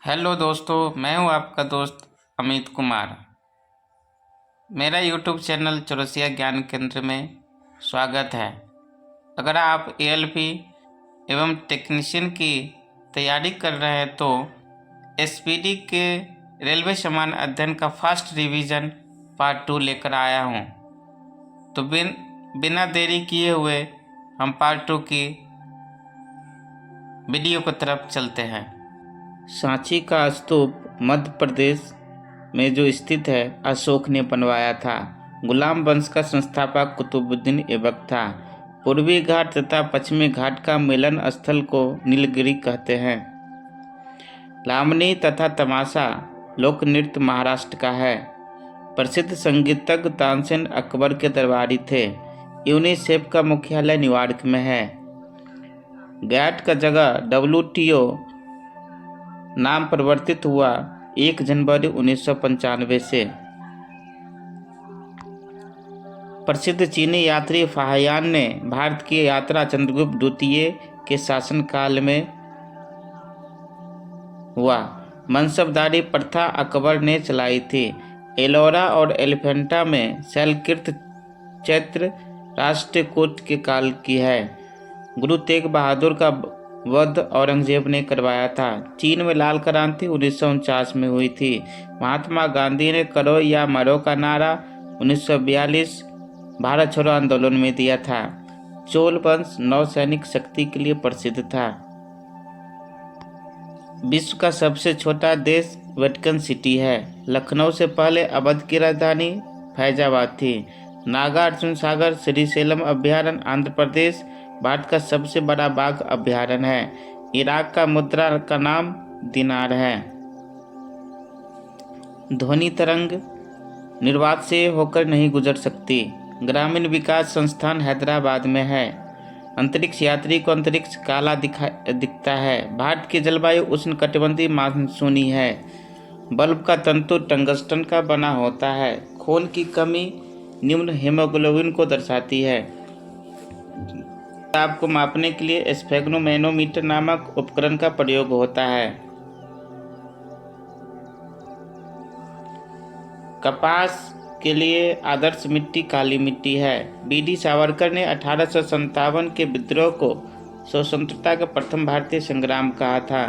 Hello दोस्तों, मैं हूं आपका दोस्त अमित कुमार। मेरा यूट्यूब चैनल चौरसिया ज्ञान केंद्र में स्वागत है। अगर आप एएलपी एवं टेक्नीशियन की तैयारी कर रहे हैं तो एसपीडी के रेलवे समान अध्ययन का फास्ट रिवीजन पार्ट 2 लेकर आया हूं। तो बिना देरी किए हुए हम पार्ट 2 की वीडियो की तरफ चलते हैं। सांची का स्तूप मध्य प्रदेश में जो स्थित है, अशोक ने बनवाया था। गुलाम वंश का संस्थापक कुतुबुद्दीन ऐबक था। पूर्वी घाट तथा पश्चिमी घाट का मिलन स्थल को नीलगिरी कहते हैं। लावनी तथा तमाशा लोक नृत्य महाराष्ट्र का है। प्रसिद्ध संगीतज्ञ तानसेन अकबर के दरबारी थे। यूनिसेफ का मुख्यालय न्यूयॉर्क में है। गैट का जगह WTO नाम परिवर्तित हुआ 1 जनवरी 1995 से। प्रसिद्ध चीनी यात्री फाहियान ने भारत की यात्रा चंद्रगुप्त द्वितीय के शासनकाल में हुआ। मनसबदारी प्रथा अकबर ने चलाई थी। एलोरा और एलिफेंटा में शैलकृत चैत्र राष्ट्रकूट के काल की है। गुरु तेग बहादुर का वध औरंगजेब ने करवाया था। चीन में लाल क्रांति 1949 में हुई थी। महात्मा गांधी ने करो या मरो का नारा 1942 भारत छोड़ो आंदोलन में दिया था। चोल वंश नौसैनिक शक्ति के लिए प्रसिद्ध था। विश्व का सबसे छोटा देश वेटिकन सिटी है। लखनऊ से पहले अवध की राजधानी फैजाबाद थी। नागार्जुन सागर श्रीशैलम अभयारण्य आंध्र प्रदेश भारत का सबसे बड़ा बाघ अभयारण्य है। इराक का मुद्रा का नाम दिनार है। ध्वनि तरंग निर्वात से होकर नहीं गुजर सकती। ग्रामीण विकास संस्थान हैदराबाद में है। अंतरिक्ष यात्री को अंतरिक्ष काला दिखता है। भारत की जलवायु उष्णकटिबंधीय मानसूनी है। बल्ब का तंतु टंगस्टन का बना होता है। खून की कमी निम्न हीमोग्लोबिन को दर्शाती है। ताप को मापने के लिए स्फेग्नोमैनोमीटर नामक उपकरण का प्रयोग होता है। कपास के लिए आदर्श मिट्टी काली मिट्टी है। BD सावरकर ने 1857 के विद्रोह को स्वतंत्रता का प्रथम भारतीय संग्राम कहा था।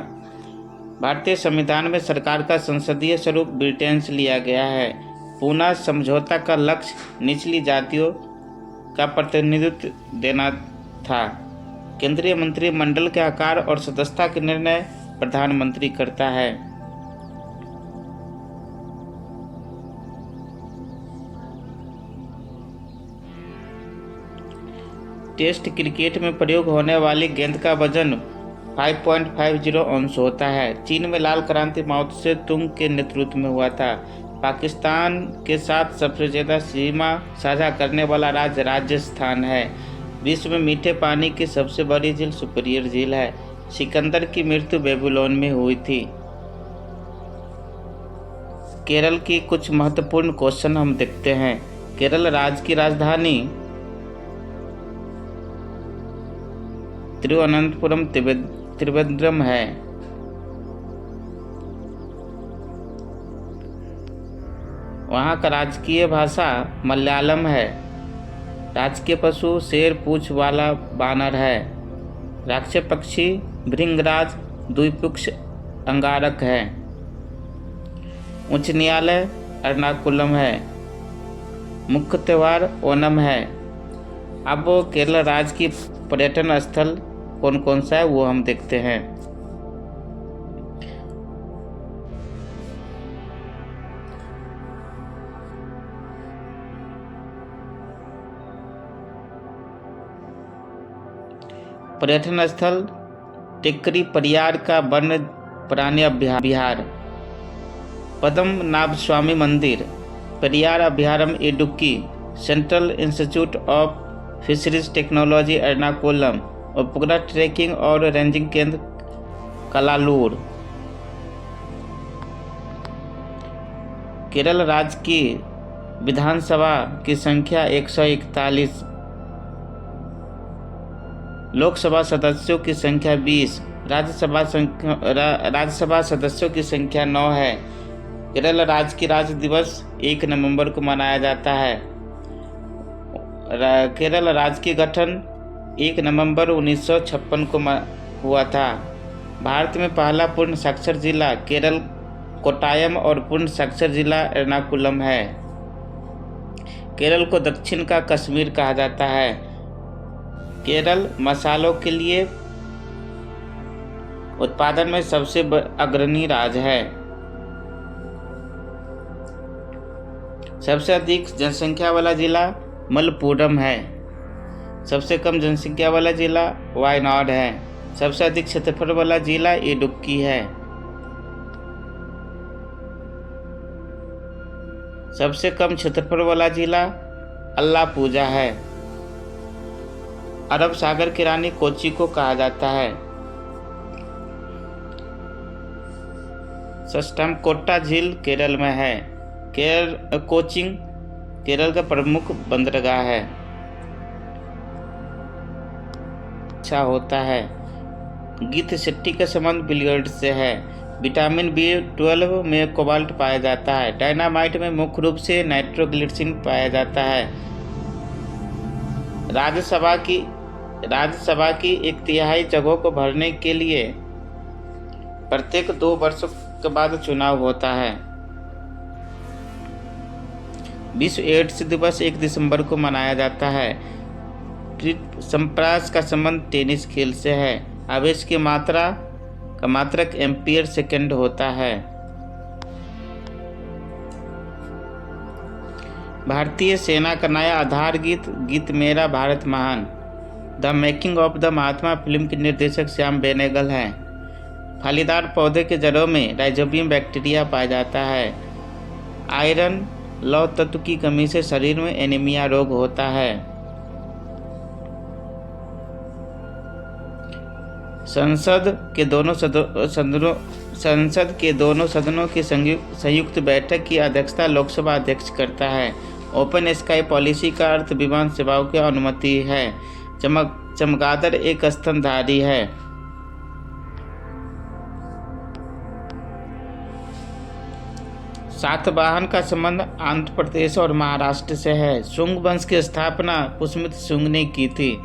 भारतीय संविधान में सरकार का संसदीय स्वरूप ब्रिटेन से लिया गया है। पूना समझौता का लक्ष्य निचली जातियों का प्रतिनिधित्व देना था। केंद्रीय मंत्रिमंडल के आकार और सदस्यता के निर्णय प्रधानमंत्री करता है। टेस्ट क्रिकेट में प्रयोग होने वाली गेंद का वजन 5.50 औंस होता है। चीन में लाल क्रांति माओ से तुंग के नेतृत्व में हुआ था। पाकिस्तान के साथ सबसे ज़्यादा सीमा साझा करने वाला राज्य राजस्थान है। विश्व में मीठे पानी की सबसे बड़ी झील सुपीरियर झील है। सिकंदर की मृत्यु बेबीलोन में हुई थी। केरल की कुछ महत्वपूर्ण क्वेश्चन हम देखते हैं। केरल राज्य की राजधानी तिरुवनंतपुरम त्रिवेंद्रम है। वहाँ का राजकीय भाषा मलयालम है। राजकीय पशु शेर पूंछ वाला बानर है। राक्षस पक्षी भृंगराज द्विपक्ष अंगारक है। उच्च न्यायालय एर्नाकुलम है। मुख्य त्योहार ओणम है। अब केरल राज्य की पर्यटन स्थल कौन कौन सा है वो हम देखते हैं। पर्यटन स्थल टेकरी परियार का वन्य प्राणी विहार, पद्मनाभ स्वामी मंदिर, परियार अभयारण्य Idukki, central institute of fisheries technology Ernakulam, उपग्रह ट्रैकिंग और रेंजिंग केंद्र कलालूर। केरल राज्य की विधानसभा की संख्या 141, लोकसभा सदस्यों की संख्या 20, राज्यसभा सदस्यों की संख्या 9 है। केरल राज्य की राज्य दिवस 1 नवंबर को मनाया जाता है। केरल राज्य की गठन 1 नवंबर 1956 को हुआ था। भारत में पहला पूर्ण साक्षर जिला केरल कोट्टायम और पूर्ण साक्षर जिला एर्नाकुलम है। केरल को दक्षिण का कश्मीर कहा जाता है। केरल मसालों के लिए उत्पादन में सबसे अग्रणी राज्य है। सबसे अधिक जनसंख्या वाला जिला मलप्पुरम है। सबसे कम जनसंख्या वाला जिला वायनाड है। सबसे अधिक क्षेत्रफल वाला जिला इडुक्की है। सबसे कम क्षेत्रफल वाला जिला अल्लापुझा है। अरब सागर की रानी कोची को कहा जाता है। सस्टामकोट्टा झील केरल में है। कोचिन केरल का प्रमुख बंदरगाह है। अच्छा होता है। गीत सिट्टी का संबंध बिलियर्ड से है। विटामिन B12 में कोबाल्ट पाया जाता है। डायनामाइट में मुख्य रूप से नाइट्रोग्लिसरीन पाया जाता है। राज्यसभा की 1/3 जगहों को भरने के लिए प्रत्येक 2 वर्षों के बाद चुनाव होता है। विश्व एड्स दिवस 1 दिसंबर को मनाया जाता है। संप्रास का संबंध टेनिस खेल से है। आवेश की मात्रा का मात्रक एम्पियर सेकंड होता है। भारतीय सेना का नया आधार गीत मेरा भारत महान the making of the Mahatma film के निर्देशक श्याम बेनेगल हैं। फलीदार पौधे के जड़ों में राइजोबियम बैक्टीरिया पाया जाता है। आयरन लौह तत्व की कमी से शरीर में एनीमिया रोग होता है। संसद के दोनों सदनों की संयुक्त बैठक की अध्यक्षता लोकसभा अध्यक्ष करता है। ओपन स्काई पॉलिसी का अर्थ विमान सेवाओं की अनुमति है। चमगादड़ एक स्तनधारी है। सातवाहन का संबंध आंध्र प्रदेश और महाराष्ट्र से है। शुंग वंश की स्थापना पुष्यमित्र शुंग ने की थी।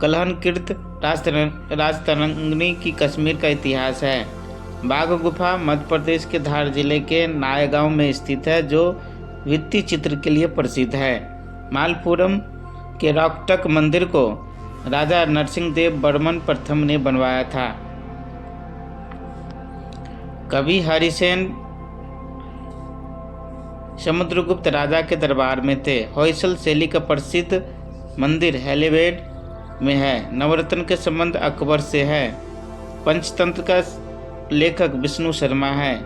कलहनकृत राजतरंगिणी की कश्मीर का इतिहास है। बाघ गुफा मध्य प्रदेश के धार जिले के नायगांव में स्थित है, जो भित्ति चित्र के लिए प्रसिद्ध है। मालपुरम के रॉकटक मंदिर को राजा नरसिंहदेव वर्मन प्रथम ने बनवाया था। कवि हरिसेन समुद्रगुप्त राजा के दरबार में थे। होयसल शैली का प्रसिद्ध मंदिर हेलीवेड में है। नवरत्न के संबंध अकबर से है। पंचतंत्र का लेखक विष्णु शर्मा है।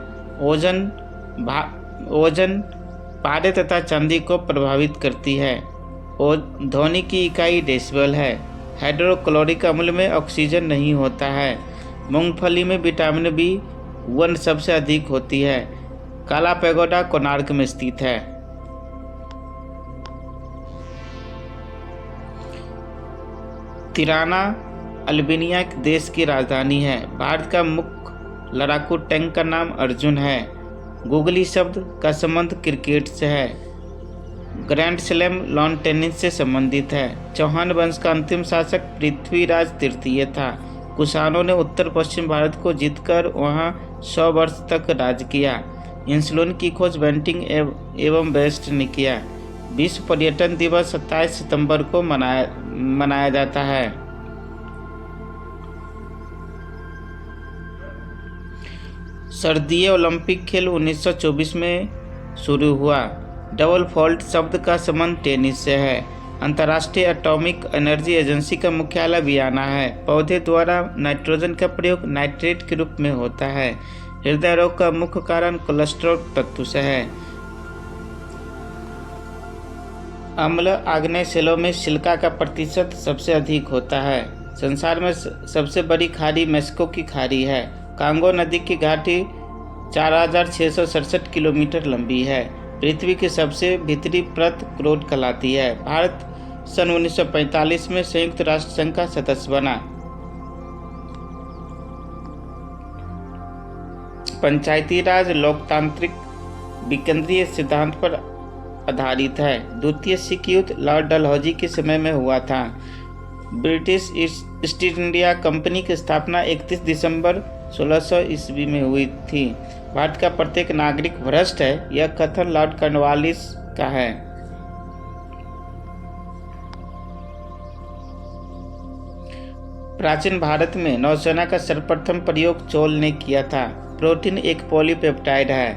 ओजन पारे तथा चांदी को प्रभावित करती है। ध्वनि की इकाई डेसिबल है। हाइड्रोक्लोरिक अम्ल में ऑक्सीजन नहीं होता है। मूंगफली में विटामिन B1 सबसे अधिक होती है। काला पैगोडा कोणार्क में स्थित है। तिराना अल्बानिया देश की राजधानी है। भारत का मुख्य लड़ाकू टैंक का नाम अर्जुन है। गूगली शब्द का संबंध क्रिकेट से है। ग्रैंड स्लैम लॉन टेनिस से संबंधित है। चौहान वंश का अंतिम शासक पृथ्वीराज तृतीय था। कुषाणों ने उत्तर पश्चिम भारत को जीतकर वहां 100 वर्ष तक राज किया। इंसुलिन की खोज बेंटिंग एवं बेस्ट ने किया। विश्व पर्यटन दिवस 27 सितंबर को मनाया जाता है। सर्दीय ओलंपिक खेल 1924 में शुरू हुआ। डबल फॉल्ट शब्द का संबंध टेनिस से है। अंतर्राष्ट्रीय एटॉमिक एनर्जी एजेंसी का मुख्यालय वियना है। पौधे द्वारा नाइट्रोजन का प्रयोग नाइट्रेट के रूप में होता है। हृदय रोग का मुख्य कारण कोलेस्ट्रॉल तत्व से है। अम्ल आग्नेय सेलों में सिलिका का प्रतिशत सबसे अधिक होता है। संसार में सबसे बड़ी खाड़ी मेक्सिको की खाड़ी है। कांगो नदी की घाटी 4667 किलोमीटर लंबी है। पृथ्वी की सबसे भीतरी परत क्रोट कहलाती है। भारत सन 1945 में संयुक्त राष्ट्र संघ का सदस्य बना। पंचायती राज लोकतांत्रिक विकेंद्रीय सिद्धांत पर आधारित है। द्वितीय सिख युद्ध लॉर्ड डलहौजी के समय में हुआ था। ब्रिटिश ईस्ट इंडिया कंपनी की स्थापना 31 दिसंबर 1600 ईस्वी में हुई थी। भारत का प्रत्येक नागरिक भ्रष्ट है, यह कथन लॉर्ड कॉर्नवालिस का है। प्राचीन भारत में नौसेना का सर्वप्रथम प्रयोग चोल ने किया था। प्रोटीन एक पॉलीपेप्टाइड है।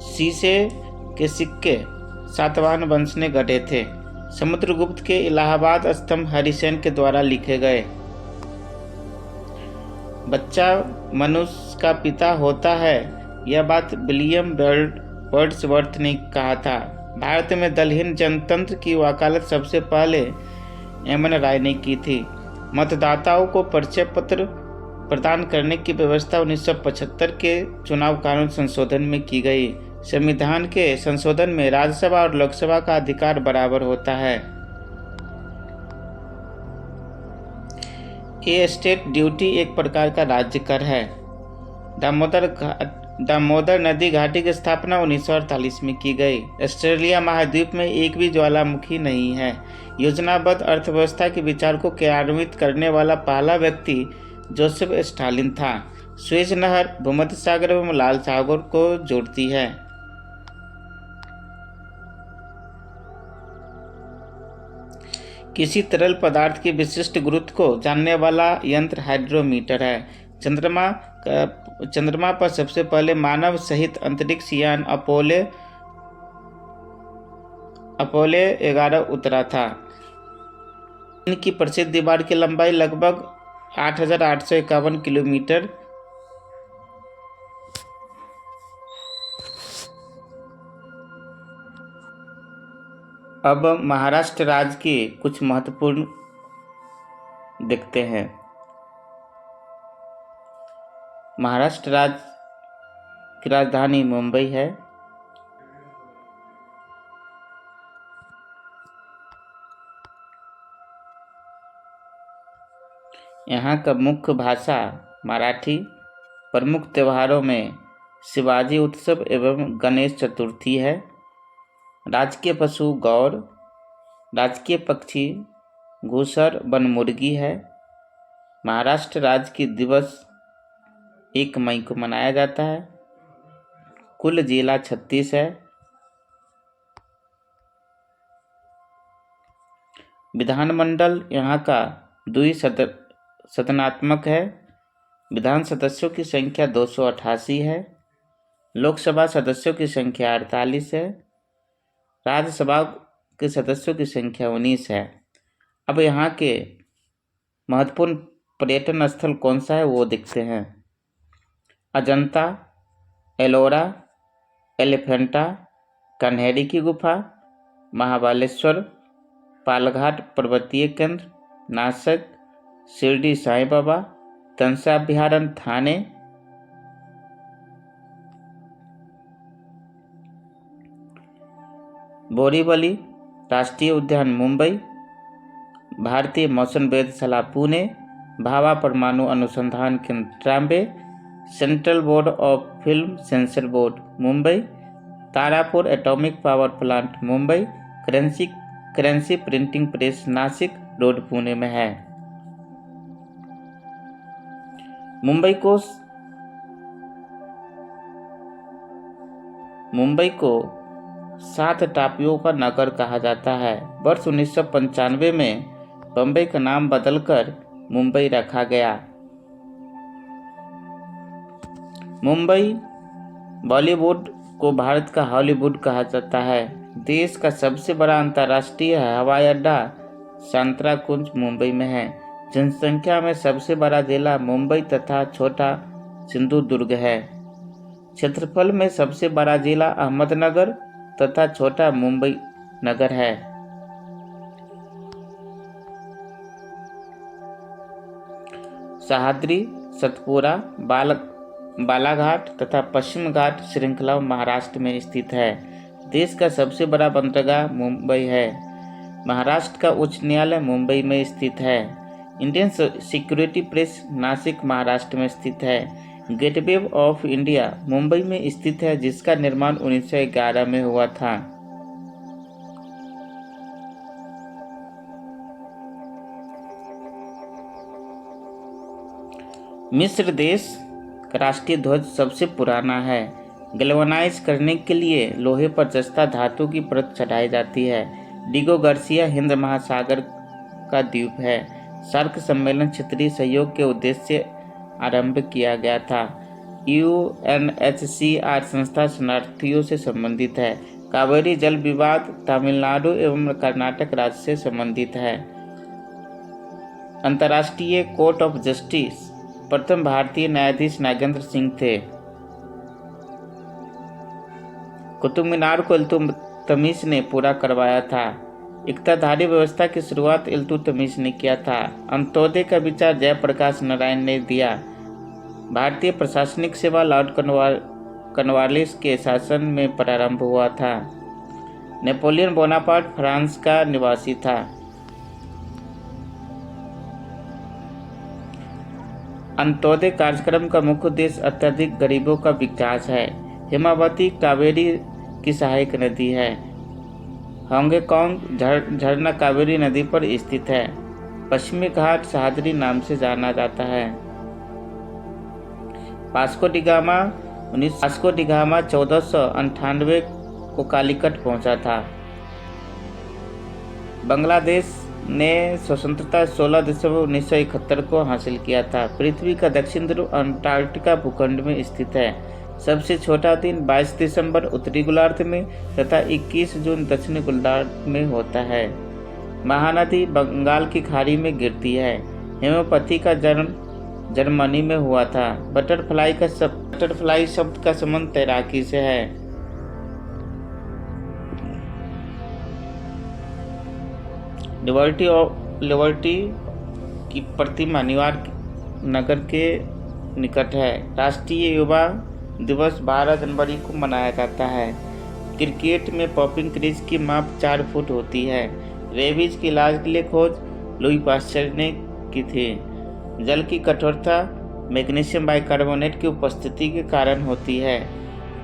शीशे के सिक्के सातवाहन वंश ने गढ़े थे। समुद्रगुप्त के इलाहाबाद स्तंभ हरिसेन के द्वारा लिखे गए। बच्चा मनुष्य का पिता होता है, यह बात विलियम वर्ड्सवर्थ ने कहा था। भारत में दलहीन जनतंत्र की वकालत सबसे पहले एमएन राय ने की थी। मतदाताओं को परिचय पत्र प्रदान करने की व्यवस्था 1975 के चुनाव कानून संशोधन में की गई। संविधान के संशोधन में राज्यसभा और लोकसभा का अधिकार बराबर होता है। ये स्टेट ड्यूटी एक प्रकार का राज्य कर है। दामोदर नदी घाटी की स्थापना 1948 में की गई। ऑस्ट्रेलिया महाद्वीप में एक भी ज्वालामुखी नहीं है। योजनाबद्ध अर्थव्यवस्था के विचार को क्रियान्वित करने वाला पहला व्यक्ति जोसेफ स्टालिन था। स्वेज नहर भूमध्य सागर एवं लाल सागर को जोड़ती है। किसी तरल पदार्थ की विशिष्ट गुरुत्व को जानने वाला यंत्र हाइड्रोमीटर है। चंद्रमा पर सबसे पहले मानव सहित अंतरिक्ष यान अपोलो 11 उतरा था। इनकी प्रसिद्ध दीवार की लंबाई लगभग 8,851 किलोमीटर। अब महाराष्ट्र राज्य के कुछ महत्वपूर्ण देखते हैं। महाराष्ट्र राज्य की राजधानी मुंबई है। यहाँ का मुख्य भाषा मराठी। प्रमुख त्योहारों में शिवाजी उत्सव एवं गणेश चतुर्थी है। राजकीय पशु गौर। राजकीय पक्षी घूसर बनमुर्गी है। महाराष्ट्र राज्य की दिवस 1 मई को मनाया जाता है। कुल जिला 36 है। विधानमंडल यहाँ का द्विसदनात्मक है। विधान सदस्यों की संख्या 288 है। लोकसभा सदस्यों की संख्या 48 है। राज्यसभा के सदस्यों की संख्या 19 है। अब यहाँ के महत्वपूर्ण पर्यटन स्थल कौन सा है वो देखते हैं। अजंता, एलोरा, एलिफेंटा, कन्हेरी की गुफा, महाबलेश्वर, पालघाट पर्वतीय केंद्र, नासिक, शिरडी साईं बाबा, तंसा अभयारण्य थाने, बोरीवली राष्ट्रीय उद्यान मुंबई, भारतीय मौसम वेधशाला पुणे, भाभा परमाणु अनुसंधान केंद्र Trombay, central board of film sensor board Mumbai, Tarapur atomic power plant Mumbai, currency printing press Nashik road Pune में है। मुंबई को 7 टापुओं का नगर कहा जाता है। वर्ष 1995 में बम्बई का नाम बदलकर मुंबई रखा गया। मुंबई बॉलीवुड को भारत का हॉलीवुड कहा जाता है। देश का सबसे बड़ा अंतर्राष्ट्रीय हवाई अड्डा सांतराकुंज मुंबई में है। जनसंख्या में सबसे बड़ा जिला मुंबई तथा छोटा सिंधुदुर्ग है। क्षेत्रफल में सबसे बड़ा जिला अहमदनगर तथा छोटा मुंबई नगर है। सह्याद्री, सतपुरा, बालाघाट तथा पश्चिम घाट श्रृंखला महाराष्ट्र में स्थित है। देश का सबसे बड़ा बंदरगाह मुंबई है। महाराष्ट्र का उच्च न्यायालय मुंबई में स्थित है। Indian security press Nashik Maharashtra में स्थित है। गेटवे ऑफ इंडिया मुंबई में स्थित है, जिसका निर्माण 1911 में हुआ था। मिस्र देश का राष्ट्रीय ध्वज सबसे पुराना है। गैल्वनाइज करने के लिए लोहे पर जस्ता धातु की परत चढ़ाई जाती है। डिगो गार्सिया हिंद महासागर का द्वीप है। सार्क सम्मेलन क्षेत्रीय सहयोग के उद्देश्य से आरंभ किया गया था। UNHCR संस्था शरणार्थियों से संबंधित है। कावेरी जल विवाद तमिलनाडु एवं कर्नाटक राज्य से संबंधित है। अंतर्राष्ट्रीय कोर्ट ऑफ जस्टिस प्रथम भारतीय न्यायाधीश नागेंद्र सिंह थे। कुतुब मीनार को इल्तुतमिश ने पूरा करवाया था। इक्ताधारी व्यवस्था की शुरुआत इल्तुतमिश ने किया था। अंत्योदय का विचार जयप्रकाश नारायण ने दिया। भारतीय प्रशासनिक सेवा लॉर्ड कॉर्नवालिस के शासन में प्रारंभ हुआ था। नेपोलियन बोनापार्ट फ्रांस का निवासी था। अंत्योदय कार्यक्रम का मुख्य उद्देश्य अत्यधिक गरीबों का विकास है। हेमावती कावेरी की सहायक नदी है। हांगकांग झरना कावेरी नदी पर स्थित है। पश्चिमी घाट सह्याद्री नाम से जाना जाता है। वास्को डी गामा 1498 को कालीकट पहुंचा था। बांग्लादेश ने स्वतंत्रता 16 दिसंबर 1971 को हासिल किया था। पृथ्वी का दक्षिण ध्रुव अंटार्कटिका भूखंड में स्थित है। सबसे छोटा दिन 22 दिसंबर उत्तरी गोलार्ध में तथा 21 जून दक्षिणी गोलार्ध में होता है। महानदी बंगाल की खाड़ी में गिरती है। हेम्योपैथी का जन्म जर्मनी में हुआ था। बटरफ्लाई शब्द का संबंध तैराकी से है। लिबर्टी की प्रतिमा न्यूयॉर्क नगर के निकट है। राष्ट्रीय युवा दिवस 12 जनवरी को मनाया जाता है। क्रिकेट में पॉपिंग क्रीज की माप 4 फुट होती है। रेबीज के इलाज के लिए खोज लुई पास्चर ने की थी। जल की कठोरता मैग्नीशियम बाइकार्बोनेट की उपस्थिति के कारण होती है।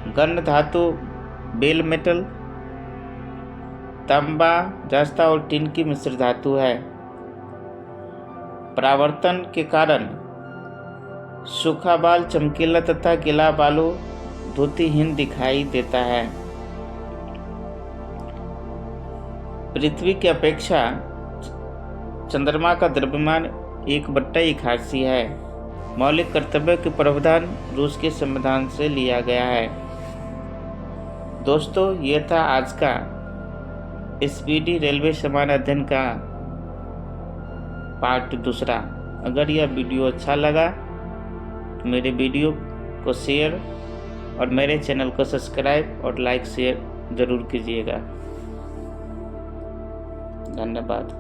गंध धातु बेल मेटल तांबा, जस्ता और टिन की मिश्र धातु है। परावर्तन के कारण सूखा बाल चमकीला तथा गीला बालू धुतिहीन दिखाई देता है। पृथ्वी की अपेक्षा चंद्रमा का द्रव्यमान 1/81 है। मौलिक कर्तव्य के प्रावधान रूस के संविधान से लिया गया है। दोस्तों, ये था आज का SPD रेलवे समान अध्ययन का पार्ट 2। अगर यह वीडियो अच्छा लगा तो मेरे वीडियो को शेयर और मेरे चैनल को सब्सक्राइब और लाइक शेयर ज़रूर कीजिएगा। धन्यवाद।